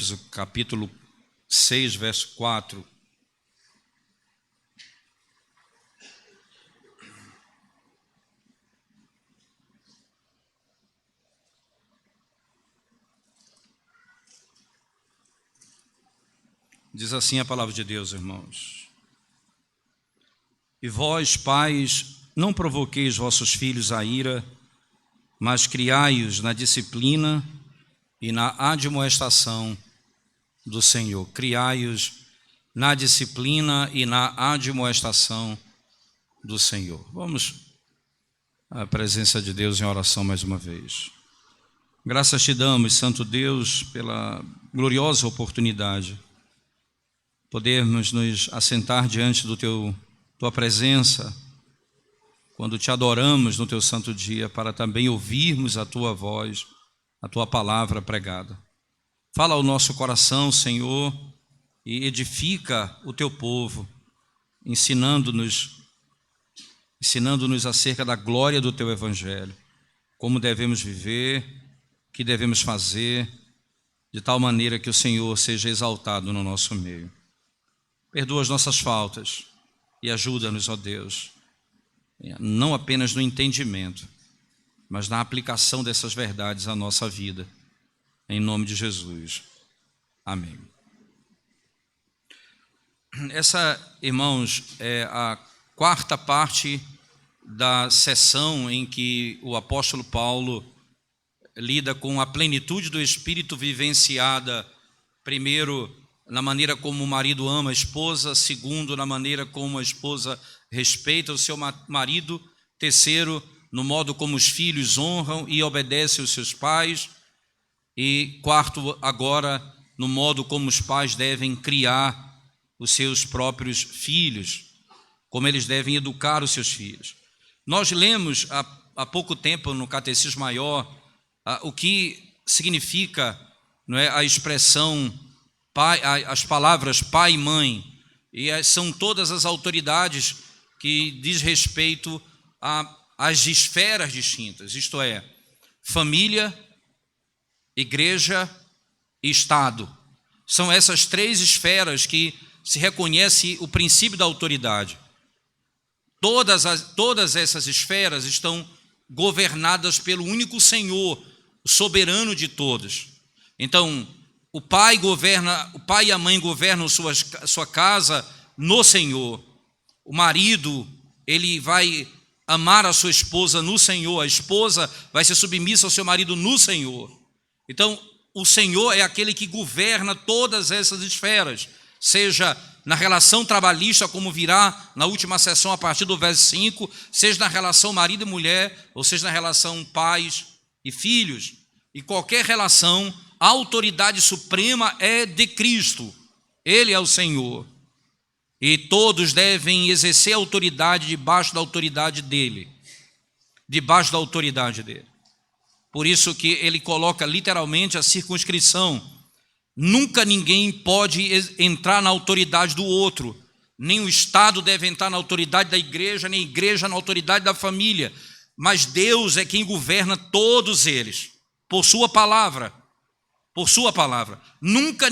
Éfeso, capítulo 6, verso 4. Diz assim a palavra de Deus, irmãos: E vós, pais, não provoqueis vossos filhos à ira, mas criai-os na disciplina e na admoestação do Senhor. Criai-os na disciplina e na admoestação do Senhor. Vamos à presença de Deus em oração mais uma vez. Graças te damos, Santo Deus, pela gloriosa oportunidade podermos nos assentar diante do tua presença, quando te adoramos no teu santo dia, para também ouvirmos a tua voz, a tua palavra pregada. Fala ao nosso coração, Senhor, e edifica o teu povo, ensinando-nos acerca da glória do teu evangelho, como devemos viver, o que devemos fazer, de tal maneira que o Senhor seja exaltado no nosso meio. Perdoa as nossas faltas e ajuda-nos, ó Deus, não apenas no entendimento, mas na aplicação dessas verdades à nossa vida. Em nome de Jesus. Amém. Essa, irmãos, é a quarta parte da sessão em que o apóstolo Paulo lida com a plenitude do Espírito vivenciada, primeiro, na maneira como o marido ama a esposa; segundo, na maneira como a esposa respeita o seu marido; terceiro, no modo como os filhos honram e obedecem os seus pais; e quarto, agora, no modo como os pais devem criar os seus próprios filhos, como eles devem educar os seus filhos. Nós lemos há pouco tempo no Catecismo Maior o que significa, não é, a expressão pai, as palavras pai e mãe, e são todas as autoridades que diz respeito às esferas distintas, isto é, família, igreja e Estado. São essas três esferas que se reconhece o princípio da autoridade. Todas essas esferas estão governadas pelo único Senhor, o soberano de todos. Então, o pai e a mãe governam sua casa no Senhor. O marido, ele vai amar a sua esposa no Senhor. A esposa vai ser submissa ao seu marido no Senhor. Então, o Senhor é aquele que governa todas essas esferas, seja na relação trabalhista, como virá na última sessão a partir do verso 5, seja na relação marido e mulher, ou seja na relação pais e filhos. E qualquer relação, a autoridade suprema é de Cristo. Ele é o Senhor. E todos devem exercer autoridade debaixo da autoridade dele. Debaixo da autoridade dele. Por isso que ele coloca literalmente a circunscrição. Nunca ninguém pode entrar na autoridade do outro. Nem o Estado deve entrar na autoridade da igreja, nem a igreja na autoridade da família. Mas Deus é quem governa todos eles, por sua palavra. Por sua palavra. Nunca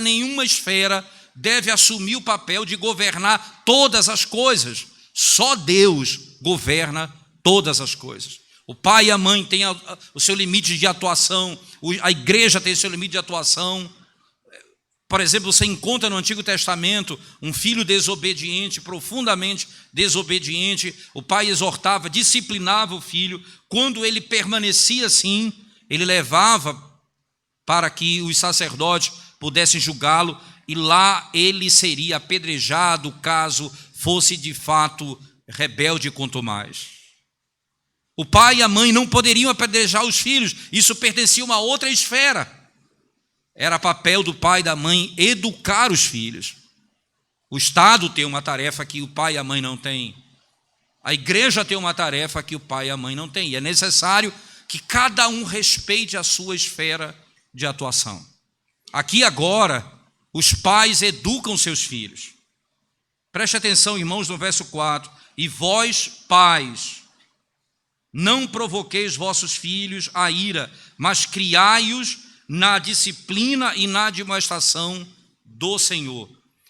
nenhuma esfera deve assumir o papel de governar todas as coisas. Só Deus governa todas as coisas. O pai e a mãe têm o seu limite de atuação, a igreja tem o seu limite de atuação. Por exemplo, você encontra no Antigo Testamento um filho desobediente, profundamente desobediente. O pai exortava, disciplinava o filho. Quando ele permanecia assim, ele levava para que os sacerdotes pudessem julgá-lo, e lá ele seria apedrejado caso fosse de fato rebelde quanto mais. O pai e a mãe não poderiam apedrejar os filhos, isso pertencia a uma outra esfera. Era papel do pai e da mãe educar os filhos. O Estado tem uma tarefa que o pai e a mãe não têm. A igreja tem uma tarefa que o pai e a mãe não têm. E é necessário que cada um respeite a sua esfera de atuação. Aqui agora, os pais educam seus filhos. Preste atenção, irmãos, no verso 4. E vós, pais, não provoqueis vossos filhos à ira, mas criai-os na disciplina e na admoestação do Senhor.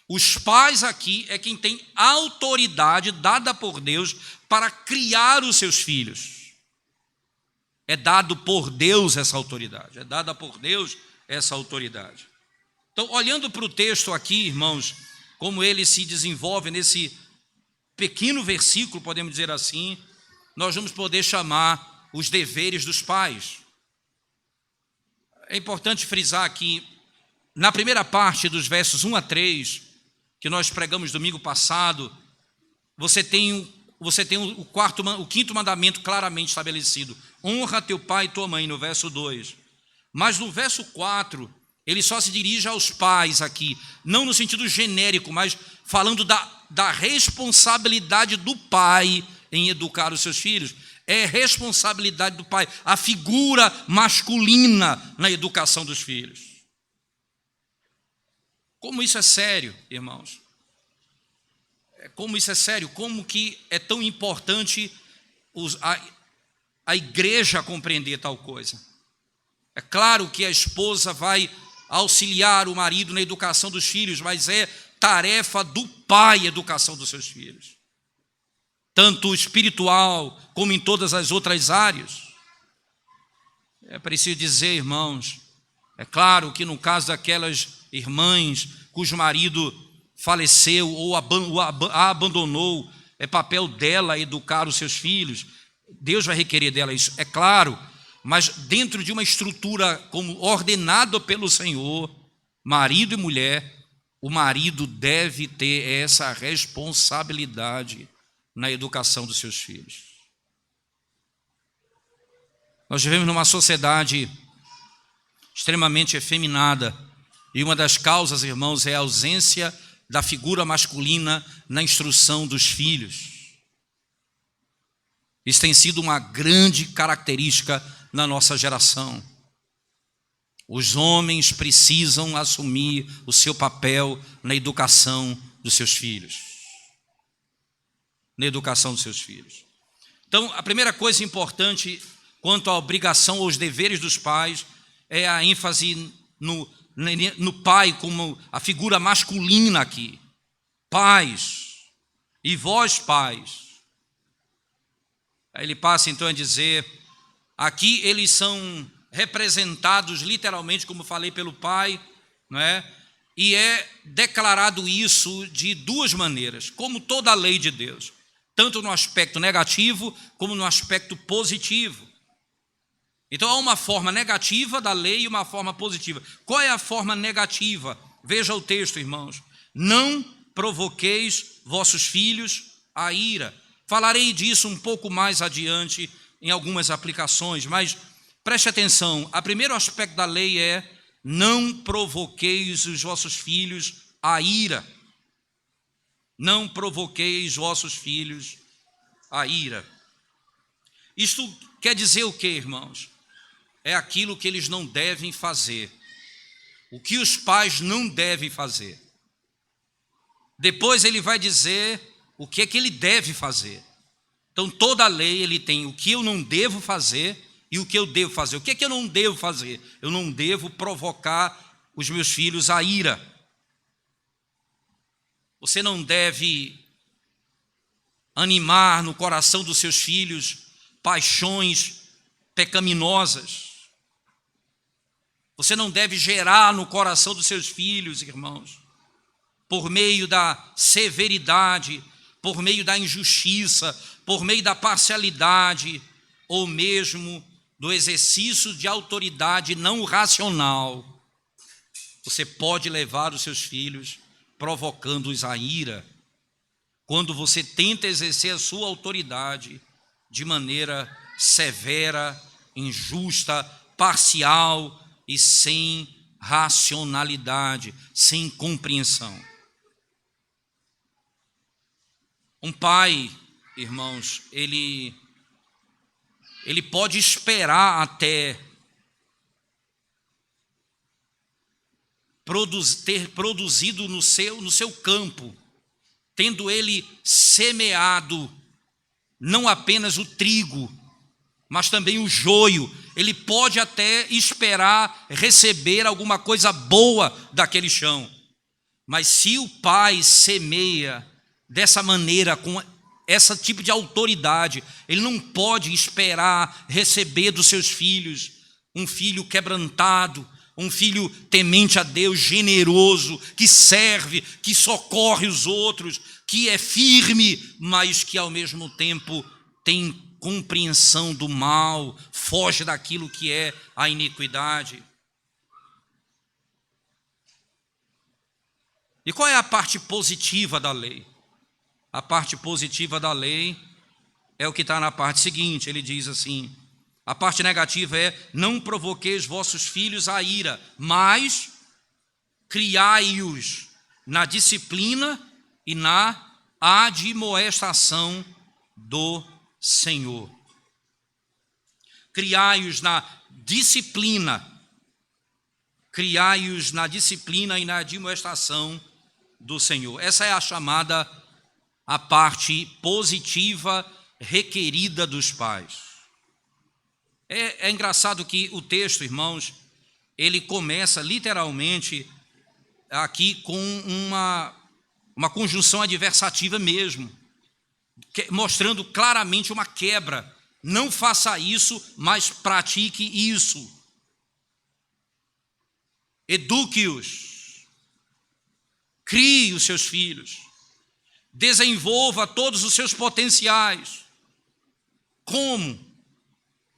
Os pais aqui é quem tem autoridade dada por Deus para criar os seus filhos. É dado por Deus essa autoridade, é dada por Deus essa autoridade. Então, olhando para o texto aqui, irmãos, como ele se desenvolve nesse pequeno versículo, podemos dizer assim, nós vamos poder chamar os deveres dos pais. É importante frisar aqui, na primeira parte dos versos 1 a 3, que nós pregamos domingo passado, você tem o quinto mandamento claramente estabelecido. Honra teu pai e tua mãe, no verso 2. Mas no verso 4, ele só se dirige aos pais aqui, não no sentido genérico, mas falando da responsabilidade do pai em educar os seus filhos. É responsabilidade do pai, a figura masculina na educação dos filhos. Como isso é sério, irmãos? Como isso é sério? Como que é tão importante a igreja compreender tal coisa? É claro que a esposa vai auxiliar o marido na educação dos filhos, mas é tarefa do pai a educação dos seus filhos, tanto espiritual como em todas as outras áreas. É preciso dizer, irmãos, é claro que no caso daquelas irmãs cujo marido faleceu ou a abandonou, é papel dela educar os seus filhos, Deus vai requerer dela isso, é claro, mas dentro de uma estrutura como ordenada pelo Senhor, marido e mulher, o marido deve ter essa responsabilidade na educação dos seus filhos. Nós vivemos numa sociedade extremamente efeminada, e uma das causas, irmãos, é a ausência da figura masculina na instrução dos filhos. Isso tem sido uma grande característica na nossa geração. Os homens precisam assumir o seu papel na educação dos seus filhos. Na educação dos seus filhos. Então, a primeira coisa importante quanto à obrigação ou os deveres dos pais é a ênfase no pai como a figura masculina aqui. Pais, e vós pais. Aí ele passa então a dizer, aqui eles são representados literalmente, como falei, pelo pai, não é? E é declarado isso de duas maneiras, como toda a lei de Deus, tanto no aspecto negativo como no aspecto positivo. Então há uma forma negativa da lei e uma forma positiva. Qual é a forma negativa? Veja o texto, irmãos. Não provoqueis vossos filhos a ira. Falarei disso um pouco mais adiante em algumas aplicações, mas preste atenção. O primeiro aspecto da lei é não provoqueis os vossos filhos a ira. Não provoqueis vossos filhos a ira. Isto quer dizer o quê, irmãos? É aquilo que eles não devem fazer. O que os pais não devem fazer. Depois ele vai dizer o que é que ele deve fazer. Então toda a lei ele tem o que eu não devo fazer e o que eu devo fazer. O que é que eu não devo fazer? Eu não devo provocar os meus filhos a ira. Você não deve animar no coração dos seus filhos paixões pecaminosas. Você não deve gerar no coração dos seus filhos, irmãos, por meio da severidade, por meio da injustiça, por meio da parcialidade, ou mesmo do exercício de autoridade não racional. Você pode levar os seus filhos provocando-os a ira, quando você tenta exercer a sua autoridade de maneira severa, injusta, parcial e sem racionalidade, sem compreensão. Um pai, irmãos, ele pode esperar até ter produzido no seu campo, tendo ele semeado não apenas o trigo, mas também o joio. Ele pode até esperar receber alguma coisa boa daquele chão. Mas se o pai semeia dessa maneira, com esse tipo de autoridade, ele não pode esperar receber dos seus filhos um filho quebrantado, um filho temente a Deus, generoso, que serve, que socorre os outros, que é firme, mas que ao mesmo tempo tem compreensão do mal, foge daquilo que é a iniquidade. E qual é a parte positiva da lei? A parte positiva da lei é o que está na parte seguinte. Ele diz assim: a parte negativa é: não provoqueis vossos filhos a ira, mas criai-os na disciplina e na admoestação do Senhor. Criai-os na disciplina, criai-os na disciplina e na admoestação do Senhor. Essa é a chamada, a parte positiva requerida dos pais. É engraçado que o texto, irmãos, ele começa literalmente aqui com uma conjunção adversativa mesmo, mostrando claramente uma quebra. Não faça isso, mas pratique isso. Eduque-os, crie os seus filhos, desenvolva todos os seus potenciais. Como?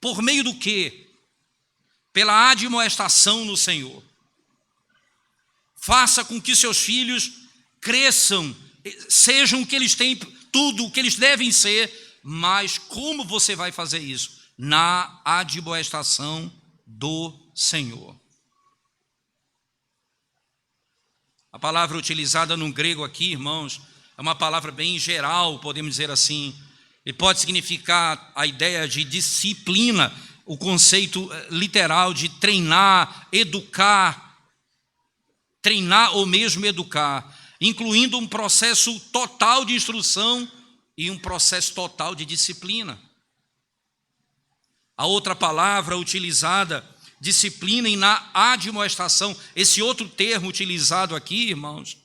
Por meio do quê? Pela admoestação no Senhor. Faça com que seus filhos cresçam, sejam o que eles têm, tudo o que eles devem ser, mas como você vai fazer isso? Na admoestação do Senhor. A palavra utilizada no grego aqui, irmãos, é uma palavra bem geral, podemos dizer assim. E pode significar a ideia de disciplina, o conceito literal de treinar, educar, treinar ou mesmo educar, incluindo um processo total de instrução e um processo total de disciplina. A outra palavra utilizada, disciplina e na admoestação, esse outro termo utilizado aqui, irmãos,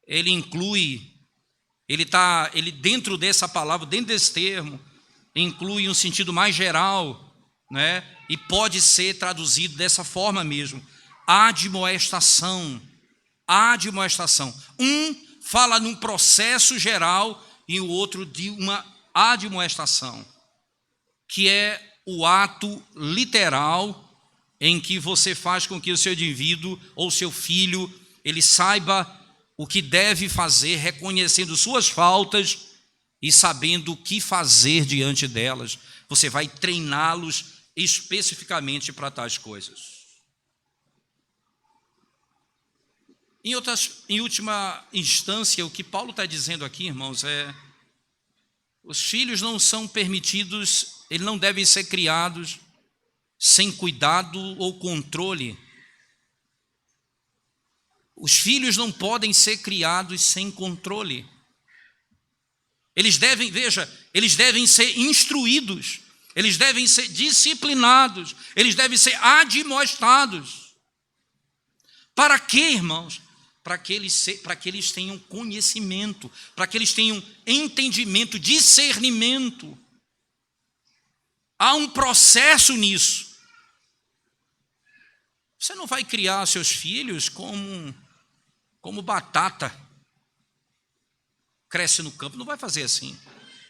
ele inclui, ele dentro dessa palavra, dentro desse termo, inclui um sentido mais geral, né? E pode ser traduzido dessa forma mesmo: admoestação. Admoestação. Um fala num processo geral e o outro de uma admoestação, que é o ato literal em que você faz com que o seu indivíduo ou seu filho, ele saiba o que deve fazer, reconhecendo suas faltas e sabendo o que fazer diante delas. Você vai treiná-los especificamente para tais coisas. Em última instância, o que Paulo está dizendo aqui, irmãos, os filhos não são permitidos, eles não devem ser criados sem cuidado ou controle. Os filhos não podem ser criados sem controle. Eles devem ser instruídos, eles devem ser disciplinados, eles devem ser admoestados. Para quê, irmãos? Para que eles tenham conhecimento, para que eles tenham entendimento, discernimento. Há um processo nisso. Você não vai criar seus filhos como batata. Cresce no campo, não vai fazer assim.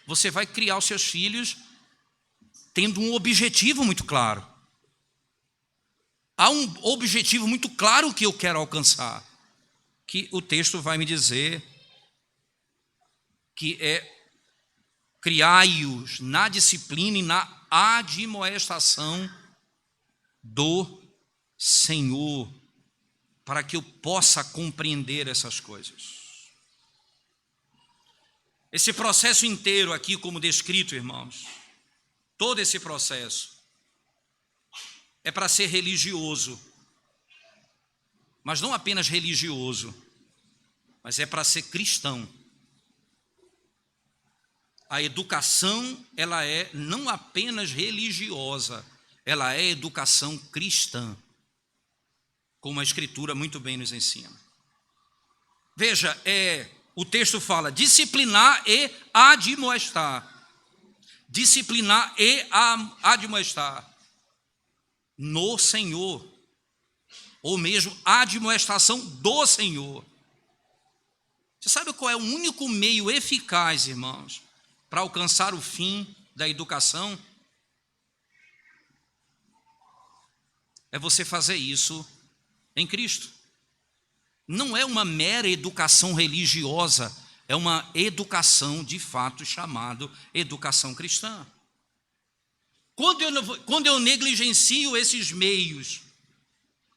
Você vai criar os seus filhos tendo um objetivo muito claro. Há um objetivo muito claro que eu quero alcançar, que o texto vai me dizer que é criai-os na disciplina e na admoestação do Senhor, para que eu possa compreender essas coisas. Esse processo inteiro aqui, como descrito, irmãos, todo esse processo é para ser religioso, mas não apenas religioso, mas é para ser cristão. a educação, ela é não apenas religiosa, ela é educação cristã, como a Escritura muito bem nos ensina. Veja, o texto fala disciplinar e admoestar. Disciplinar e admoestar no Senhor, ou mesmo admoestação do Senhor. Você sabe qual é o único meio eficaz, irmãos, para alcançar o fim da educação? É você fazer isso em Cristo. Não é uma mera educação religiosa, é uma educação de fato chamada educação cristã. Quando eu negligencio esses meios,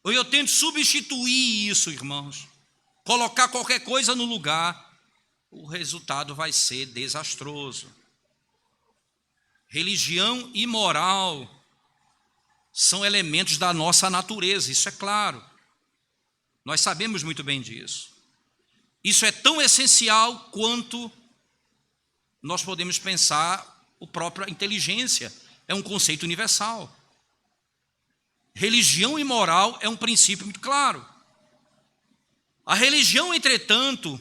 ou eu tento substituir isso, irmãos, colocar qualquer coisa no lugar, o resultado vai ser desastroso. Religião e moral são elementos da nossa natureza, isso é claro. Nós sabemos muito bem disso. Isso é tão essencial quanto nós podemos pensar a própria inteligência. É um conceito universal. Religião e moral é um princípio muito claro. A religião, entretanto,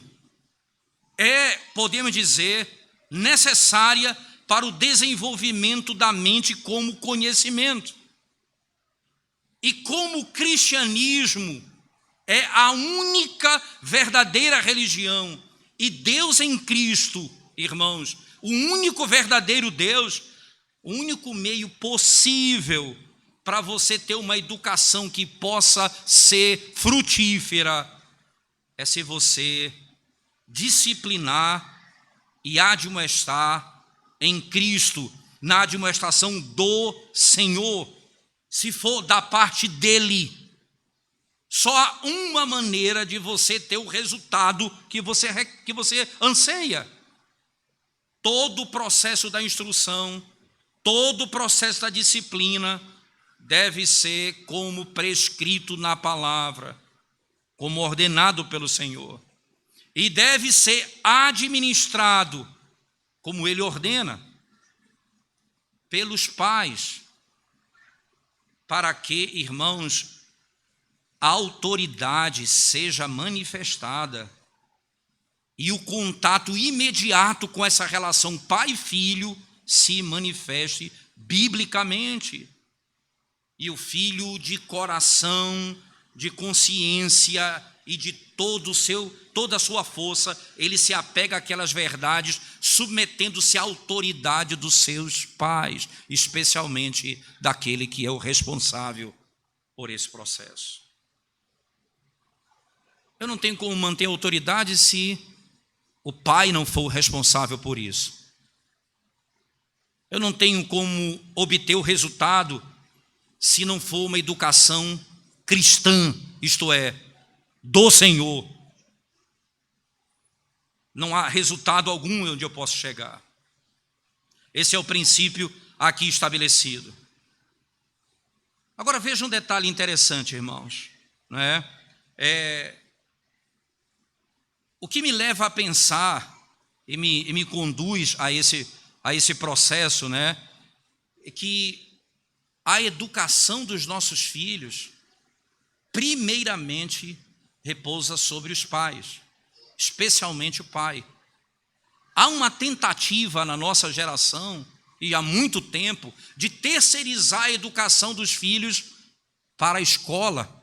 podemos dizer, necessária para o desenvolvimento da mente como conhecimento. E como o cristianismo é a única verdadeira religião, e Deus em Cristo, irmãos, o único verdadeiro Deus, o único meio possível para você ter uma educação que possa ser frutífera é se você disciplinar e admoestar em Cristo, na admoestação do Senhor, se for da parte dele. Só há uma maneira de você ter o resultado que você anseia. Todo o processo da instrução, todo o processo da disciplina deve ser como prescrito na palavra, como ordenado pelo Senhor. E deve ser administrado, como Ele ordena, pelos pais, para que, irmãos, a autoridade seja manifestada e o contato imediato com essa relação pai-filho se manifeste biblicamente. E o filho de coração, de consciência e de toda a sua força, ele se apega àquelas verdades, submetendo-se à autoridade dos seus pais, especialmente daquele que é o responsável por esse processo. Eu não tenho como manter a autoridade se o pai não for o responsável por isso. Eu não tenho como obter o resultado se não for uma educação cristã, isto é, do Senhor. Não há resultado algum onde eu posso chegar. Esse é o princípio aqui estabelecido. Agora veja um detalhe interessante, irmãos, não é? O que me leva a pensar e me conduz a esse processo, né, é que a educação dos nossos filhos, primeiramente, repousa sobre os pais, especialmente o pai. Há uma tentativa na nossa geração, e há muito tempo, de terceirizar a educação dos filhos para a escola,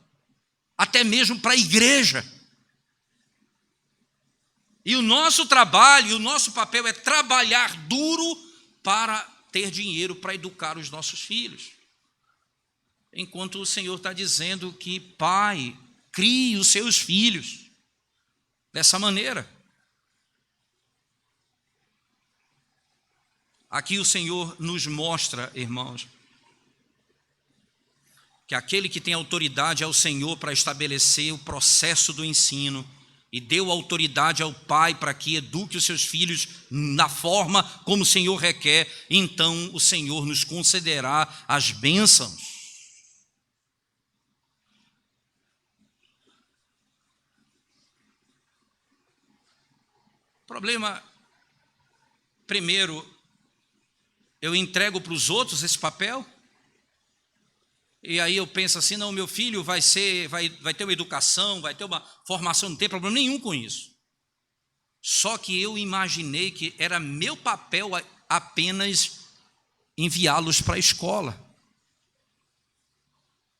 até mesmo para a igreja. E o nosso trabalho, o nosso papel é trabalhar duro para ter dinheiro para educar os nossos filhos. Enquanto o Senhor está dizendo que, pai, crie os seus filhos dessa maneira. Aqui o Senhor nos mostra, irmãos, que aquele que tem autoridade é o Senhor para estabelecer o processo do ensino, e deu autoridade ao pai para que eduque os seus filhos na forma como o Senhor requer, então o Senhor nos concederá as bênçãos. O problema Primeiro, eu entrego para os outros esse papel, e aí eu penso assim, não, meu filho vai ter uma educação, vai ter uma formação, não tem problema nenhum com isso. Só que eu imaginei que era meu papel apenas enviá-los para a escola.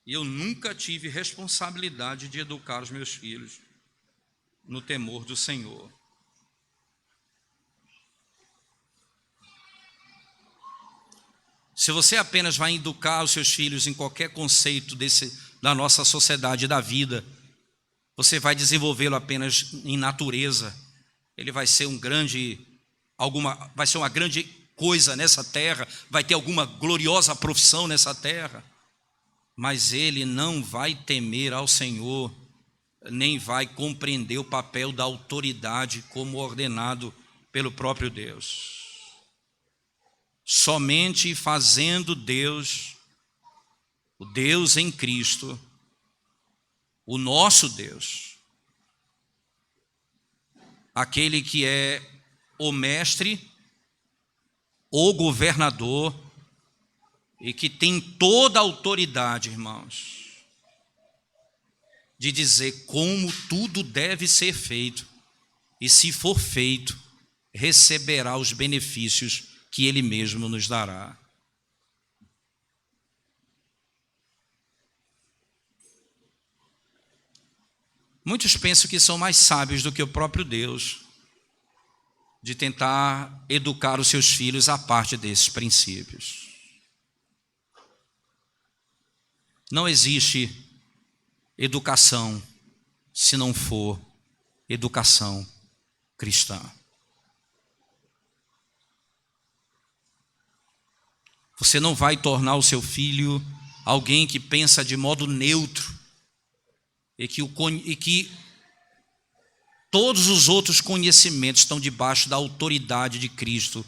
E eu nunca tive responsabilidade de educar os meus filhos no temor do Senhor. Se você apenas vai educar os seus filhos em qualquer conceito da nossa sociedade, da vida, você vai desenvolvê-lo apenas em natureza. Ele vai ser vai ser uma grande coisa nessa terra, vai ter alguma gloriosa profissão nessa terra, mas ele não vai temer ao Senhor, nem vai compreender o papel da autoridade como ordenado pelo próprio Deus. Somente fazendo Deus, o Deus em Cristo, o nosso Deus, aquele que é o mestre, o governador, e que tem toda a autoridade, irmãos, de dizer como tudo deve ser feito, e se for feito, receberá os benefícios que Ele mesmo nos dará. Muitos pensam que são mais sábios do que o próprio Deus, de tentar educar os seus filhos a parte desses princípios. Não existe educação se não for educação cristã. Você não vai tornar o seu filho alguém que pensa de modo neutro e que todos os outros conhecimentos estão debaixo da autoridade de Cristo,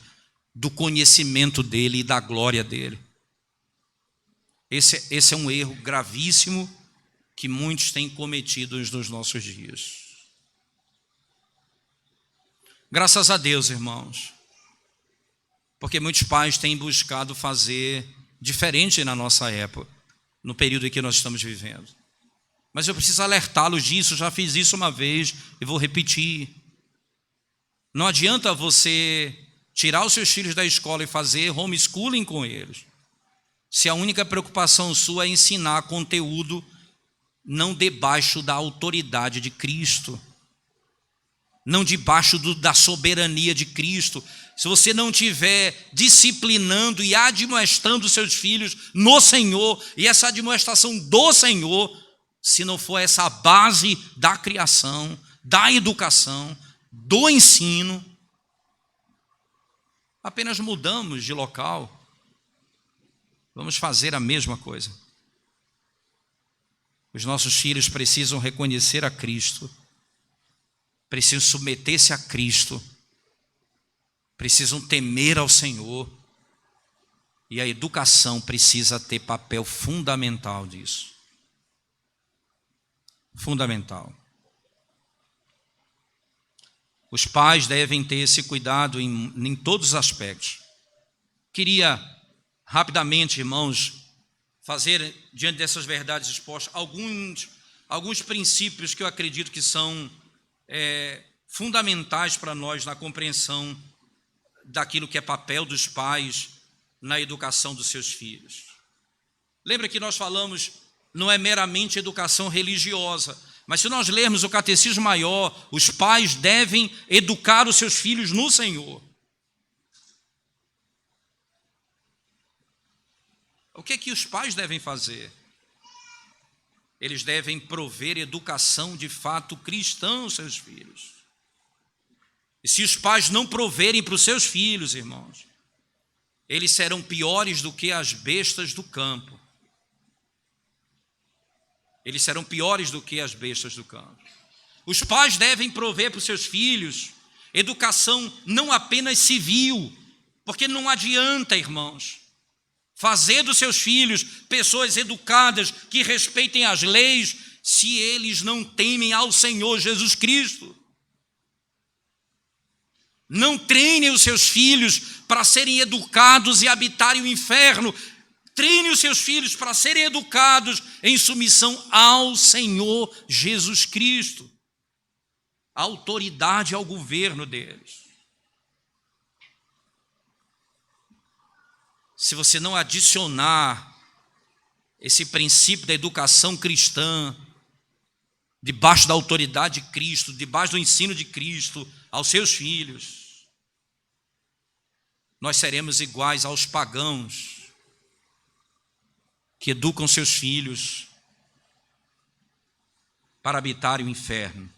do conhecimento dele e da glória dele. Esse é um erro gravíssimo que muitos têm cometido nos nossos dias. Graças a Deus, irmãos, porque muitos pais têm buscado fazer diferente na nossa época, no período em que nós estamos vivendo. Mas eu preciso alertá-los disso, já fiz isso uma vez e vou repetir. Não adianta você tirar os seus filhos da escola e fazer homeschooling com eles, se a única preocupação sua é ensinar conteúdo não debaixo da autoridade de Cristo, não debaixo da soberania de Cristo. Se você não estiver disciplinando e admoestando seus filhos no Senhor, e essa admoestação do Senhor, se não for essa base da criação, da educação, do ensino, apenas mudamos de local, vamos fazer a mesma coisa. Os nossos filhos precisam reconhecer a Cristo, precisam submeter-se a Cristo, precisam temer ao Senhor, e a educação precisa ter papel fundamental disso. Fundamental. Os pais devem ter esse cuidado em todos os aspectos. Queria rapidamente, irmãos, fazer, diante dessas verdades expostas, alguns princípios que eu acredito que são fundamentais para nós na compreensão daquilo que é papel dos pais na educação dos seus filhos. Lembra que nós falamos, não é meramente educação religiosa, mas se nós lermos o Catecismo Maior, os pais devem educar os seus filhos no Senhor. O que é que os pais devem fazer? Eles devem prover educação de fato cristã aos seus filhos. E se os pais não proverem para os seus filhos, irmãos, eles serão piores do que as bestas do campo. Eles serão piores do que as bestas do campo. Os pais devem prover para os seus filhos educação não apenas civil, porque não adianta, irmãos, fazer dos seus filhos pessoas educadas que respeitem as leis, se eles não temem ao Senhor Jesus Cristo. Não treinem os seus filhos para serem educados e habitarem o inferno. Treine os seus filhos para serem educados em submissão ao Senhor Jesus Cristo. A autoridade ao governo deles. Se você não adicionar esse princípio da educação cristã, debaixo da autoridade de Cristo, debaixo do ensino de Cristo, aos seus filhos, nós seremos iguais aos pagãos que educam seus filhos para habitar o inferno.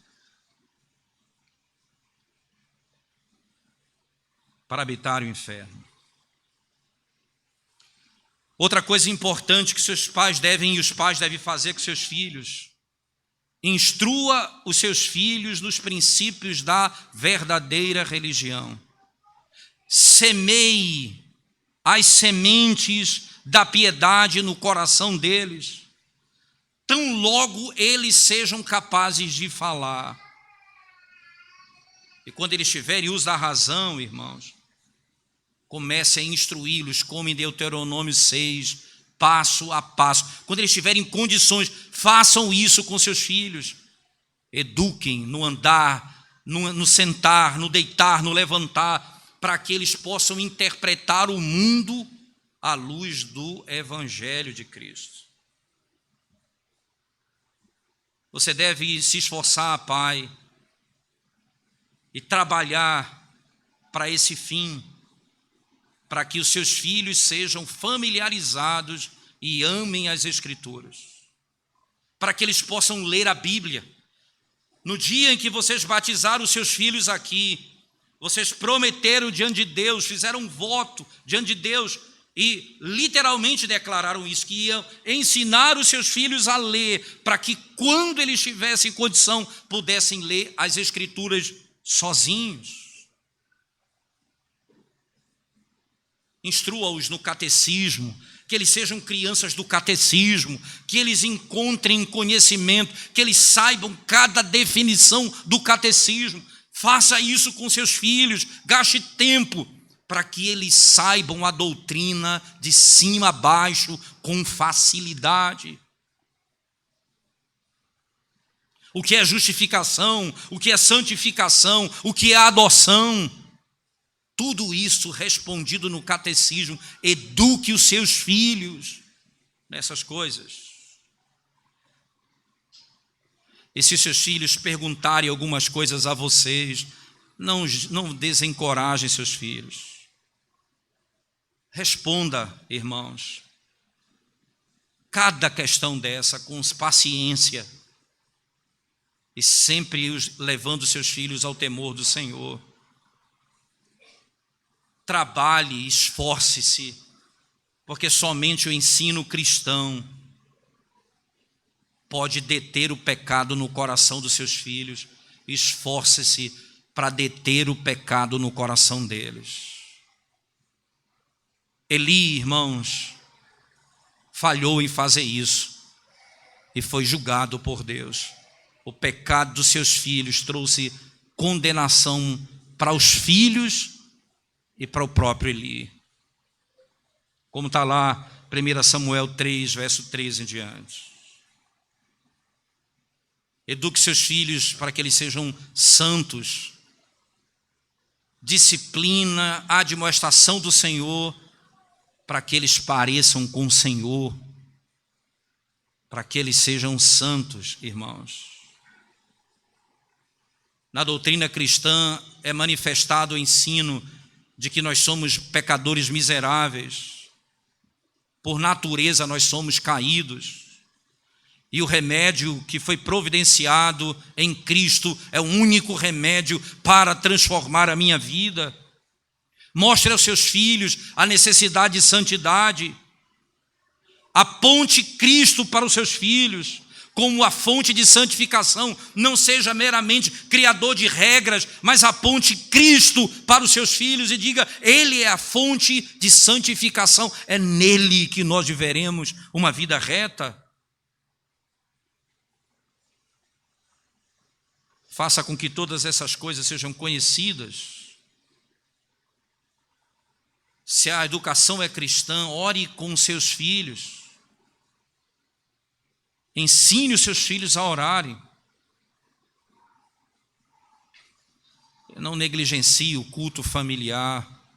Para habitar o inferno. Outra coisa importante que os pais devem fazer com seus filhos: instrua os seus filhos nos princípios da verdadeira religião. Semeie as sementes da piedade no coração deles, tão logo eles sejam capazes de falar. E quando eles tiverem uso da razão, irmãos, comece a instruí-los, como em Deuteronômio 6, passo a passo. Quando eles tiverem condições, façam isso com seus filhos. Eduquem no andar, no sentar, no deitar, no levantar, para que eles possam interpretar o mundo à luz do Evangelho de Cristo. Você deve se esforçar, pai, e trabalhar para esse fim, para que os seus filhos sejam familiarizados e amem as Escrituras, para que eles possam ler a Bíblia. No dia em que vocês batizaram os seus filhos aqui, vocês prometeram diante de Deus, fizeram um voto diante de Deus e literalmente declararam isso, que iam ensinar os seus filhos a ler, para que quando eles tivessem condição, pudessem ler as Escrituras sozinhos. Instrua-os no catecismo, que eles sejam crianças do catecismo, que eles encontrem conhecimento, que eles saibam cada definição do catecismo. Faça isso com seus filhos, gaste tempo para que eles saibam a doutrina de cima a baixo com facilidade. O que é justificação, o que é santificação, o que é adoção. Tudo isso respondido no catecismo. Eduque os seus filhos nessas coisas. E se seus filhos perguntarem algumas coisas a vocês, não desencorajem seus filhos. Responda, irmãos, cada questão dessa com paciência e sempre levando seus filhos ao temor do Senhor. Trabalhe, esforce-se, porque somente o ensino cristão pode deter o pecado no coração dos seus filhos. Esforce-se para deter o pecado no coração deles. Eli, irmãos, falhou em fazer isso e foi julgado por Deus. O pecado dos seus filhos trouxe condenação para os filhos e para o próprio Eli. Como está lá, 1 Samuel 3, verso 13 em diante. Eduque seus filhos para que eles sejam santos. Disciplina, admoestação do Senhor, para que eles pareçam com o Senhor, para que eles sejam santos, irmãos. Na doutrina cristã é manifestado o ensino de que nós somos pecadores miseráveis. Por natureza nós somos caídos. E o remédio que foi providenciado em Cristo é o único remédio para transformar a minha vida. Mostre aos seus filhos a necessidade de santidade. Aponte Cristo para os seus filhos como a fonte de santificação. Não seja meramente criador de regras, mas aponte Cristo para os seus filhos e diga: Ele é a fonte de santificação. É nele que nós viveremos uma vida reta. Faça com que todas essas coisas sejam conhecidas Se a educação é cristã, ore com seus filhos. Ensine os seus filhos a orarem. Não negligencie o culto familiar.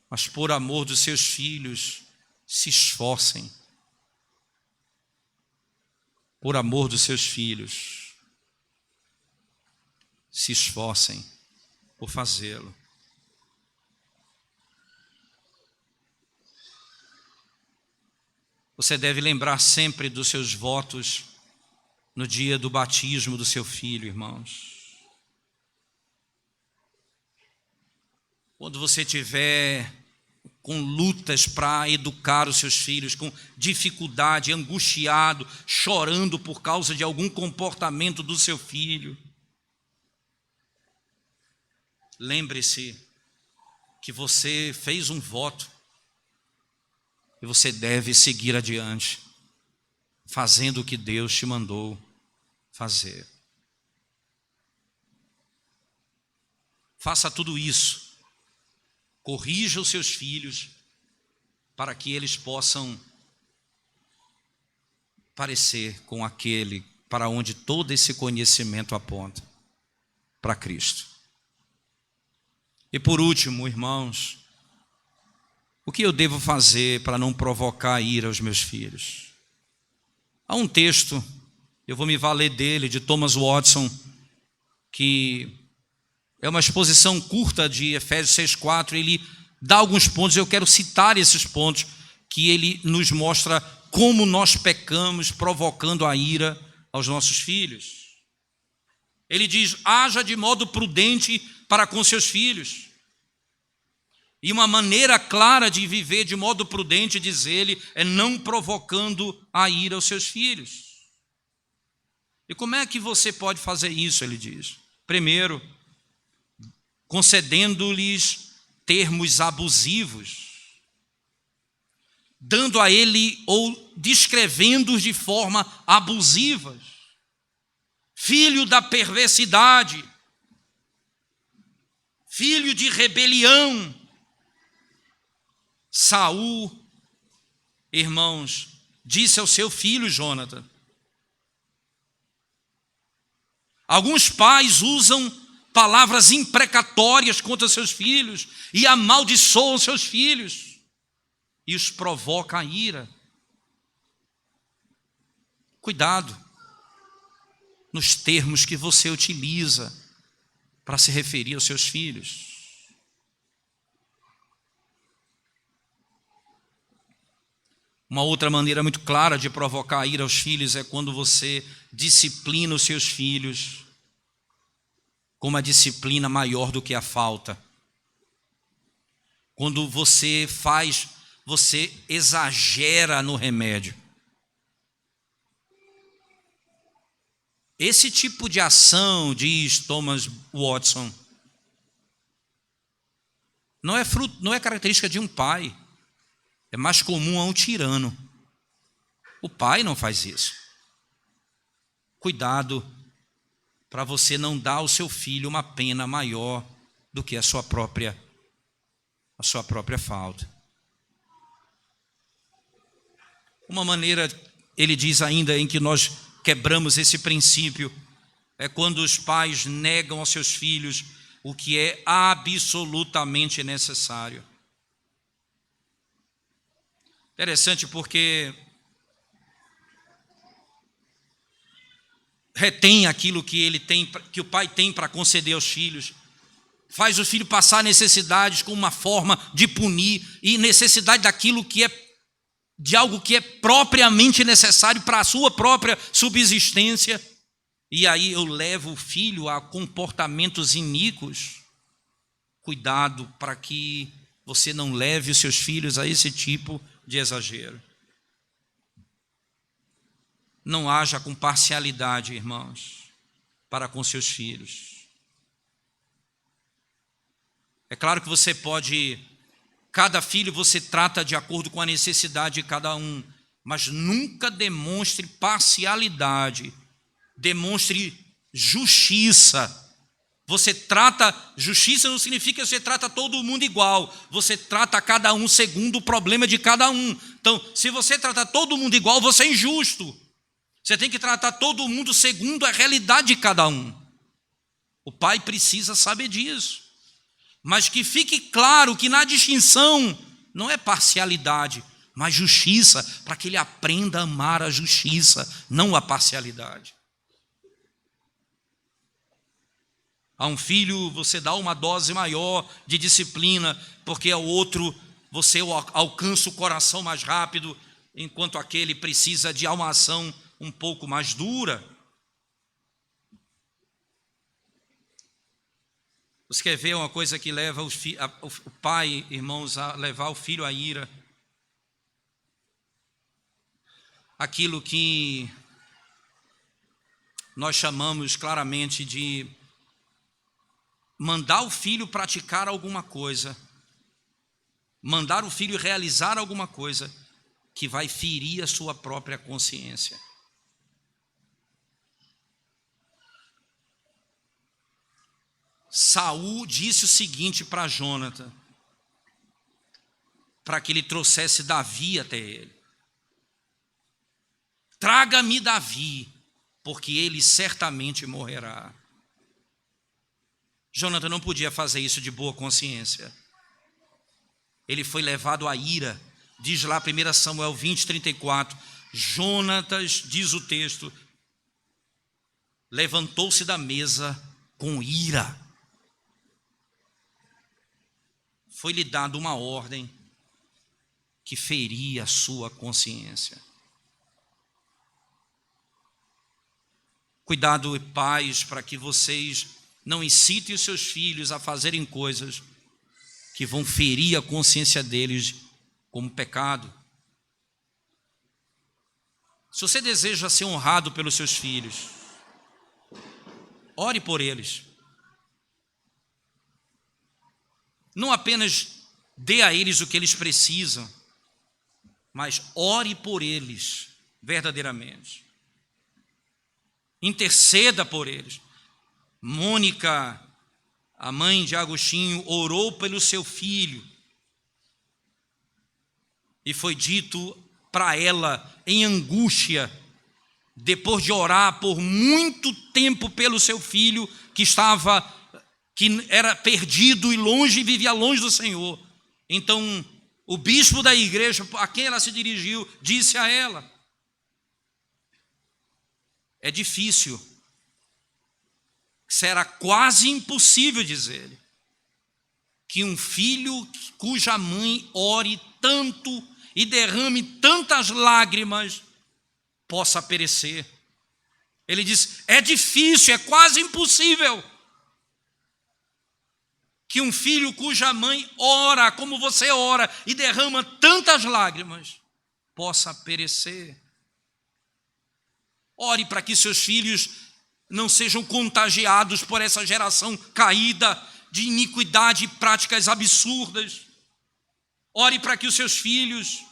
Mas por amor dos seus filhos, se esforcem. Por amor dos seus filhos, se esforcem por fazê-lo. Você deve lembrar sempre dos seus votos no dia do batismo do seu filho, irmãos. Quando você tiver com lutas para educar os seus filhos, com dificuldade, angustiado, chorando por causa de algum comportamento do seu filho, lembre-se que você fez um voto e você deve seguir adiante, fazendo o que Deus te mandou fazer. Faça tudo isso. Corrija os seus filhos para que eles possam parecer com aquele para onde todo esse conhecimento aponta, para Cristo. E por último, irmãos, o que eu devo fazer para não provocar ira aos meus filhos? Há um texto, eu vou me valer dele, de Thomas Watson, que é uma exposição curta de Efésios 6,4, ele dá alguns pontos, eu quero citar esses pontos, que ele nos mostra como nós pecamos, provocando a ira aos nossos filhos. Ele diz: haja de modo prudente para com seus filhos. E uma maneira clara de viver de modo prudente, diz ele, é não provocando a ira aos seus filhos. E como é que você pode fazer isso, ele diz? Primeiro, concedendo-lhes termos abusivos, dando a ele ou descrevendo-os de forma abusiva. Filho da perversidade, filho de rebelião. Saul, irmãos, disse ao seu filho Jonathan. Alguns pais usam palavras imprecatórias contra seus filhos e amaldiçoam seus filhos e os provoca a ira. Cuidado nos termos que você utiliza para se referir aos seus filhos. Uma outra maneira muito clara de provocar a ira aos filhos é quando você disciplina os seus filhos com uma disciplina maior do que a falta. Quando você exagera no remédio. Esse tipo de ação, diz Thomas Watson, não é característica de um pai. É mais comum a um tirano. O pai não faz isso. Cuidado para você não dar ao seu filho uma pena maior do que a sua própria falta. Uma maneira, ele diz ainda, em que nós quebramos esse princípio é quando os pais negam aos seus filhos o que é absolutamente necessário. Interessante porque retém aquilo que ele tem, que o pai tem para conceder aos filhos, faz o filho passar necessidades como uma forma de punir e necessidade daquilo que é de algo que é propriamente necessário para a sua própria subsistência. E aí eu levo o filho a comportamentos iníquos. Cuidado para que você não leve os seus filhos a esse tipo de exagero. Não haja com parcialidade, irmãos, para com seus filhos. É claro que você pode, cada filho você trata de acordo com a necessidade de cada um, mas nunca demonstre parcialidade, demonstre justiça Você trata, justiça não significa que você trata todo mundo igual. Você trata cada um segundo o problema de cada um. Então, se você trata todo mundo igual, você é injusto. Você tem que tratar todo mundo segundo a realidade de cada um. O pai precisa saber disso. Mas que fique claro que na distinção não é parcialidade, mas justiça, para que ele aprenda a amar a justiça, não a parcialidade. A um filho você dá uma dose maior de disciplina, porque ao outro você alcança o coração mais rápido, enquanto aquele precisa de uma ação um pouco mais dura. Você quer ver uma coisa que leva o pai, irmãos, a levar o filho à ira? Aquilo que nós chamamos claramente de mandar o filho praticar alguma coisa, mandar o filho realizar alguma coisa que vai ferir a sua própria consciência. Saul disse o seguinte para Jonathan, para que ele trouxesse Davi até ele: traga-me Davi, porque ele certamente morrerá. Jonathan não podia fazer isso de boa consciência. Ele foi levado à ira. Diz lá 1 Samuel 20, 34, Jonatas, diz o texto, levantou-se da mesa com ira. Foi-lhe dada uma ordem que feria a sua consciência. Cuidado, pais, para que vocês não incitem os seus filhos a fazerem coisas que vão ferir a consciência deles como pecado. Se você deseja ser honrado pelos seus filhos, ore por eles. Não apenas dê a eles o que eles precisam, mas ore por eles verdadeiramente. Interceda por eles. Mônica, a mãe de Agostinho, orou pelo seu filho. E foi dito para ela, em angústia, depois de orar por muito tempo pelo seu filho, que era perdido e longe, vivia longe do Senhor. Então, o bispo da igreja, a quem ela se dirigiu, disse a ela: é difícil, será quase impossível, diz ele, que um filho cuja mãe ore tanto e derrame tantas lágrimas possa perecer. Ele diz: é difícil, é quase impossível que um filho cuja mãe ora como você ora e derrama tantas lágrimas possa perecer. Ore para que seus filhos não sejam contagiados por essa geração caída de iniquidade e práticas absurdas. Ore para que os seus filhos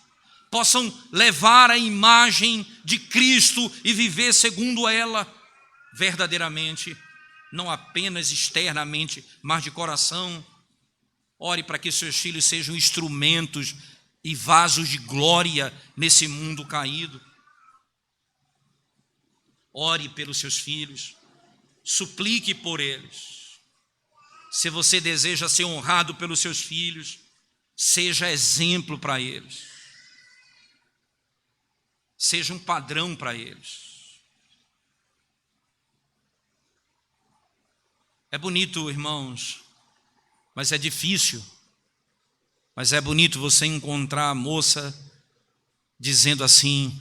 possam levar a imagem de Cristo e viver segundo ela verdadeiramente, não apenas externamente, mas de coração. Ore para que seus filhos sejam instrumentos e vasos de glória nesse mundo caído. Ore pelos seus filhos, suplique por eles. Se você deseja ser honrado pelos seus filhos, seja exemplo para eles. Seja um padrão para eles. É bonito, irmãos, mas é difícil. Mas é bonito você encontrar a moça dizendo assim: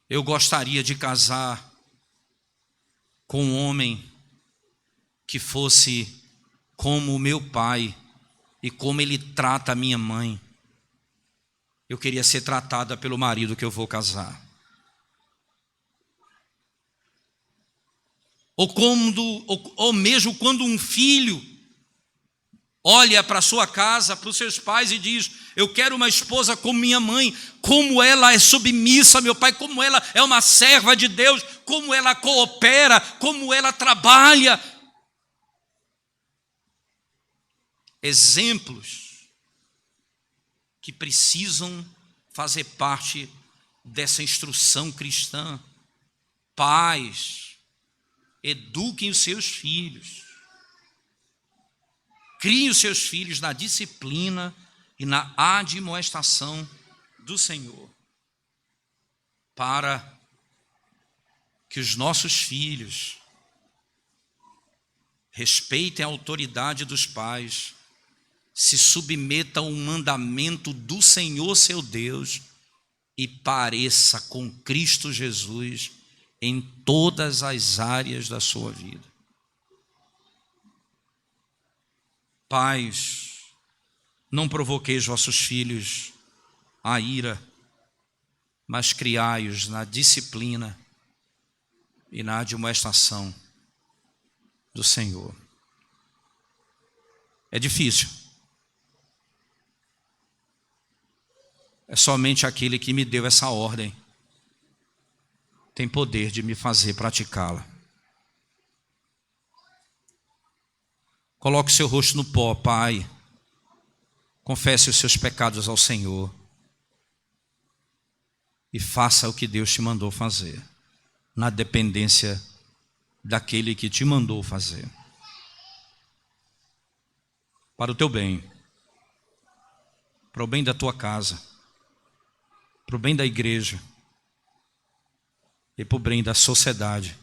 eu gostaria de casar com um homem que fosse como o meu pai e como ele trata a minha mãe. Eu queria ser tratada pelo marido que eu vou casar. Ou mesmo quando um filho olha para a sua casa, para os seus pais e diz: eu quero uma esposa como minha mãe, como ela é submissa a meu pai, como ela é uma serva de Deus, como ela coopera, como ela trabalha. Exemplos que precisam fazer parte dessa instrução cristã. Pais, eduquem os seus filhos. Criem os seus filhos na disciplina e na admoestação do Senhor, para que os nossos filhos respeitem a autoridade dos pais, se submetam ao mandamento do Senhor seu Deus e pareça com Cristo Jesus em todas as áreas da sua vida. Pais, não provoqueis vossos filhos à ira, mas criai-os na disciplina e na admoestação do Senhor. É difícil. É somente aquele que me deu essa ordem tem poder de me fazer praticá-la. Coloque seu rosto no pó, Pai. Confesse os seus pecados ao Senhor e faça o que Deus te mandou fazer, na dependência daquele que te mandou fazer, para o teu bem, para o bem da tua casa, para o bem da igreja e para o bem da sociedade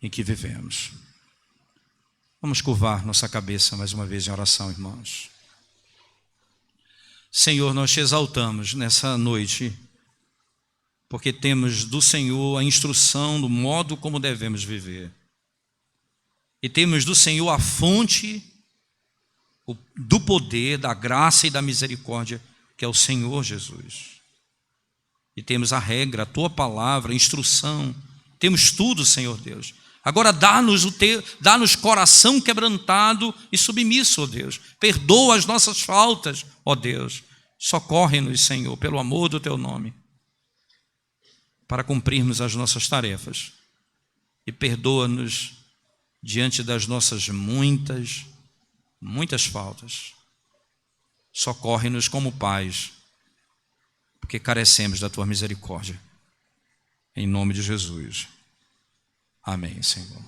em que vivemos. Vamos curvar nossa cabeça mais uma vez em oração, irmãos. Senhor, nós te exaltamos nessa noite, porque temos do Senhor a instrução do modo como devemos viver. E temos do Senhor a fonte do poder, da graça e da misericórdia, que é o Senhor Jesus. E temos a regra, a tua palavra, a instrução, temos tudo, Senhor Deus. Agora dá-nos coração quebrantado e submisso, ó Deus. Perdoa as nossas faltas, ó Deus. Socorre-nos, Senhor, pelo amor do teu nome, para cumprirmos as nossas tarefas. E perdoa-nos diante das nossas muitas faltas. Socorre-nos como pais, porque carecemos da tua misericórdia. Em nome de Jesus. Amém, Senhor.